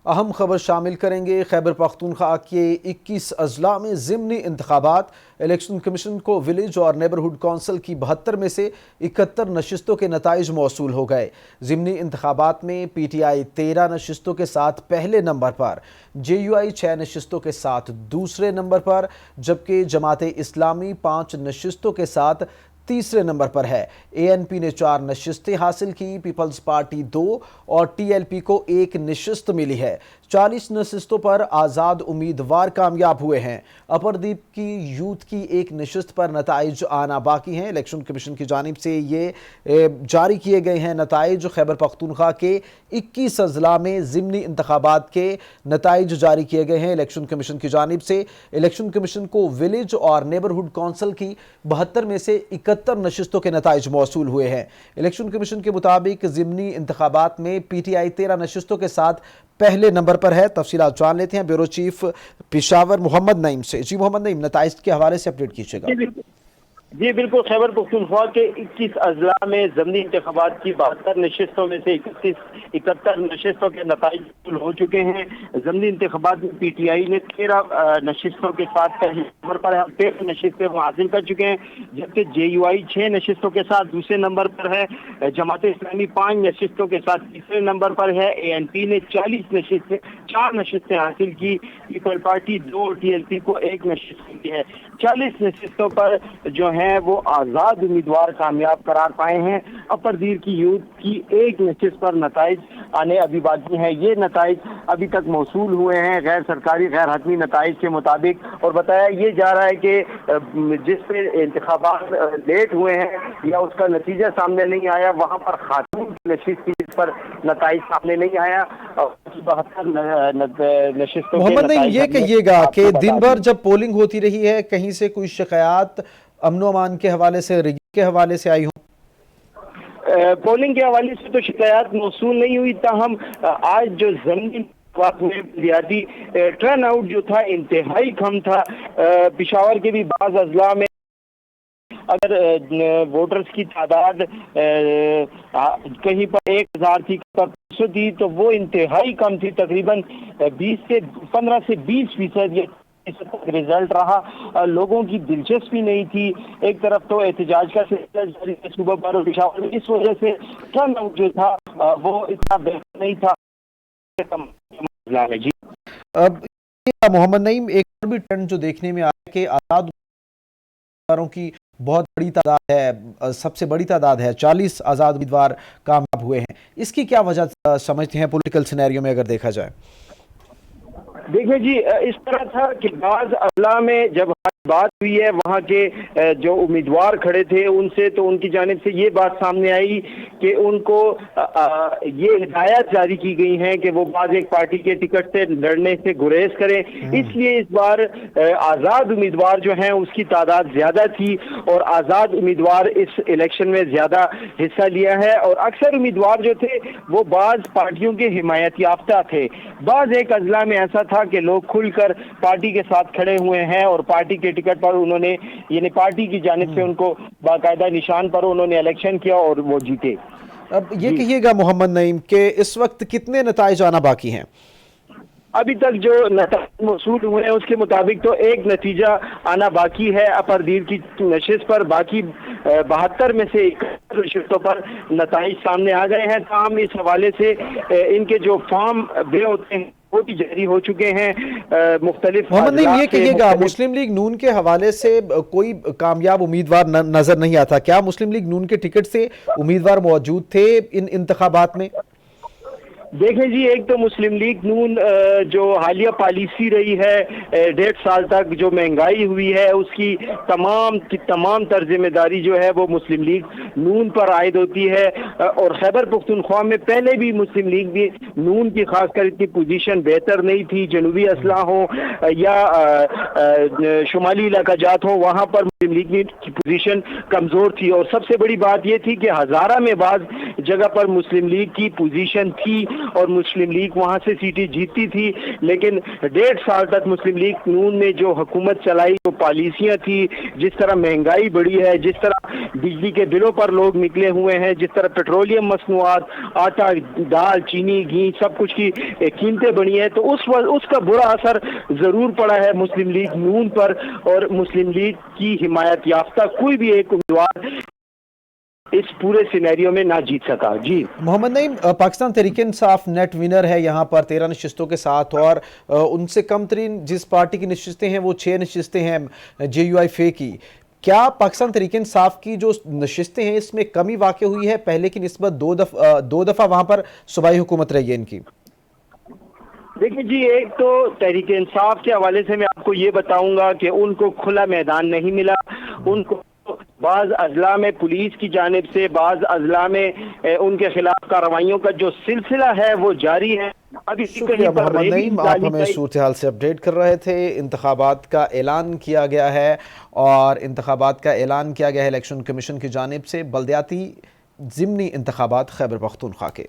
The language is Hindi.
अहम खबर शामिल करेंगे। खैबर पख्तूनख्वा के 21 अजला में ज़िमनी इंतखाबात। इलेक्शन कमीशन को विलेज और नेबरहुड कौंसिल की 72 में से 71 नशिस्तों के नताइज मौसूल हो गए। ज़िमनी इंतखाबात में PTI 13 नशिस्तों के साथ पहले नंबर पर, JUI 6 नशिस्तों के साथ दूसरे नंबर पर, जबकि जमात इस्लामी 5 नशिस्तों के साथ तीसरे नंबर पर है। ANP ने 4 नशिस्तें हासिल की, पीपल्स पार्टी 2 और TLP को 1 नशिस्त मिली है। 40 नशिस्तों पर आज़ाद उम्मीदवार कामयाब हुए हैं। अपरदीप की यूथ की 1 नशिस्त पर नताइज आना बाकी हैं। इलेक्शन कमीशन की जानिब से ये जारी किए गए हैं नताइज। खैबर पख्तूनख्वा के 21 अजला में ज़िमनी इंतखाबात के नताइज जारी किए गए हैं इलेक्शन कमीशन की जानिब से। इलेक्शन कमीशन को विलेज और नेबरहुड कौंसिल की 72 में से 71 नशिस्तों के नताइज मौसूल हुए हैं। इलेक्शन कमीशन के मुताबिक ज़िमनी इंतखाबात में PTI 13 नशिस्तों के साथ पहले नंबर पर है। तफसीलात जान लेते हैं ब्यूरो चीफ पेशावर मोहम्मद नईम से। जी मोहम्मद नईम, नताइज के हवाले से अपडेट कीजिएगा। जी बिल्कुल, खैबर पख्तूनख्वा के 21 अजला में ज़मीनी इंतखाबात की 72 नशिस्तों में से 71 नशिस्तों के नताइज हो चुके हैं। ज़मीनी इंतखाबात में PTI ने 13 नशिस्तों के साथ पहले नंबर पर है, 13 नशिस्तें वो हासिल कर चुके हैं, जबकि JUI 6 नशिस्तों के साथ दूसरे नंबर पर है। जमात इस्लामी 5 नशिस्तों के साथ तीसरे नंबर पर है। ANP ने 4 नशिस्तें हासिल की, पीपल पार्टी 2 और TLP को 1 नशिस्त मिली है। 40 नशिस्तों पर जो है वो आज़ाद उम्मीदवार कामयाब करार पाए हैं। अपरदीर की यूथ की 1 नशिस्त पर नताइज आने अभी बाकी हैं। ये नताइज अभी तक मौसूल हुए हैं गैर सरकारी गैर हतमी नताइज के मुताबिक, और बताया ये जा रहा है कि जिस पे इंतखाबात लेट हुए हैं या उसका नतीजा सामने नहीं आया, वहाँ पर खातून की नशिस्त की जिस पर नताइज सामने नहीं आया। 72 नशिस्तों मोहम्मद नईम, ये कहिएगा कि दिन भर जब पोलिंग होती रही है, कहीं से कोई शिकायत अमनो अमान के हवाले से, रिगिंग के हवाले से आई हो? पोलिंग के हवाले से तो शिकायत मौसूल नहीं हुई, ताहम आज जो जमीन में बुनियादी टर्न आउट जो था इंतहाई कम था। पिशावर के भी बाज़ अजला में अगर वोटर्स की तादाद कहीं पर 1000 थी, 500 थी, तो वो इंतहाई कम थी। तकरीबन 15 से 20% रिजल्ट रहा। लोगों की दिलचस्पी नहीं थी। एक तरफ तो एहतजाज का सिलसिला जारी है सुबह पर और पिशावर में, इस वजह से टर्न आउट जो था वो इतना बेहतर नहीं था। जी अब मोहम्मद नईम, एक और भी ट्रेंड जो देखने में आया कि आज़ाद उम्मीदवारों की बहुत बड़ी तादाद है, सबसे बड़ी तादाद है, 40 आज़ाद उम्मीदवार कामयाब हुए हैं। इसकी क्या वजह समझते हैं पॉलिटिकल सिनेरियो में अगर देखा जाए? देखिए जी, इस तरह था कि बाज़ अजला में जब बात हुई है वहाँ के जो उम्मीदवार खड़े थे उनसे, तो उनकी जानिब से ये बात सामने आई कि उनको ये हिदायत जारी की गई है कि वो बाज़ एक पार्टी के टिकट से लड़ने से गुरेज करें। इसलिए इस बार आज़ाद उम्मीदवार जो हैं उसकी तादाद ज़्यादा थी और आज़ाद उम्मीदवार इस इलेक्शन में ज़्यादा हिस्सा लिया है। और अक्सर उम्मीदवार जो थे वो बाज़ पार्टियों के हिमायत याफ्ता थे। बाज़ एक अजला में ऐसा था कि लोग खुलकर पार्टी के साथ खड़े हुए हैं और पार्टी के टिकट पर उन्होंने, यानी पार्टी की जानिब से उनको बाकायदा निशान पर उन्होंने इलेक्शन किया और वो जीते। अब ये कहिएगा मोहम्मद नईम के इस वक्त कितने नताइज आना बाकी हैं? अभी तक जो नतीजे मौसूल हुए हैं उसके मुताबिक तो 1 नतीजा आना बाकी है अपरदीर की नशिस्त पर। बाकी 72 में से 71 नशिस्तों पर नताइज सामने आ गए हैं। ताहम इस हवाले से इनके जो फॉर्म भरे होते हैं वो भी जारी हो चुके हैं। मुख्तलिफ मोहम्मद नईम, ये कहिएगा मुस्लिम लीग नून के हवाले से कोई कामयाब उम्मीदवार नजर नहीं आता। क्या मुस्लिम लीग नून के टिकट से उम्मीदवार मौजूद थे इन इंतखाबात में? देखें जी, एक तो मुस्लिम लीग नून जो हालिया पॉलिसी रही है 1.5 साल तक, जो महंगाई हुई है उसकी तमाम की तमाम तर जिम्मेदारी जो है वो मुस्लिम लीग नून पर आयद होती है। और खैबर पख्तूनख्वा में पहले भी मुस्लिम लीग भी नून की खासकर इतनी पोजीशन बेहतर नहीं थी। जनूबी असला हो या शुमाली इलाका जात हो, वहाँ पर मुस्लिम लीग की पोजीशन कमज़ोर थी। और सबसे बड़ी बात यह थी कि हज़ारा में बाद जगह पर मुस्लिम लीग की पोजीशन थी और मुस्लिम लीग वहां से सीटें जीतती थी। लेकिन 1.5 साल तक मुस्लिम लीग नून ने जो हुकूमत चलाई, जो पॉलिसियां थी, जिस तरह महंगाई बढ़ी है, जिस तरह बिजली के बिलों पर लोग निकले हुए हैं। जिस तरह पेट्रोलियम मसनूआत, आटा, दाल, चीनी, घी, सब कुछ की कीमतें बढ़ी हैं, तो उसका बुरा असर जरूर पड़ा है मुस्लिम लीग नून पर। और मुस्लिम लीग की हिमायत याफ्ता कोई भी एक उम्मीदवार इस पूरे सिनेरियो में ना जीत सका। जी मोहम्मद नईम, पाकिस्तान तहरीक इंसाफ नेट विनर है यहाँ पर 13 नशिस्तों के साथ, और उनसे कम तरीन जिस पार्टी की नशिस्तें हैं वो 6 नशिस्तें हैं JUIF की। क्या पाकिस्तान तहरीक इंसाफ की जो नशिस्तें हैं इसमें कमी वाक़ई हुई है? पहले की निस्बत दो दफ़ा वहाँ पर सूबाई हुकूमत रही है इनकी। देखिए जी, एक तो तहरीक इंसाफ के हवाले से मैं आपको ये बताऊंगा कि उनको खुला मैदान नहीं मिला। उनको बाज़ अजला में पुलिस की जानिब से, बाज़ अजला में उनके खिलाफ कार्रवाइयों का जो सिलसिला है वो जारी है। अभी शुक्रिया मोहम्मद नईम, आप हमें सूरत हाल से अपडेट कर रहे थे। इंतखाबात का ऐलान किया गया है, और इंतखाबात का ऐलान किया गया है इलेक्शन कमीशन की जानिब से। बल्दियाती ज़िमनी इंतखाबात खैबर पख्तूनख्वा के।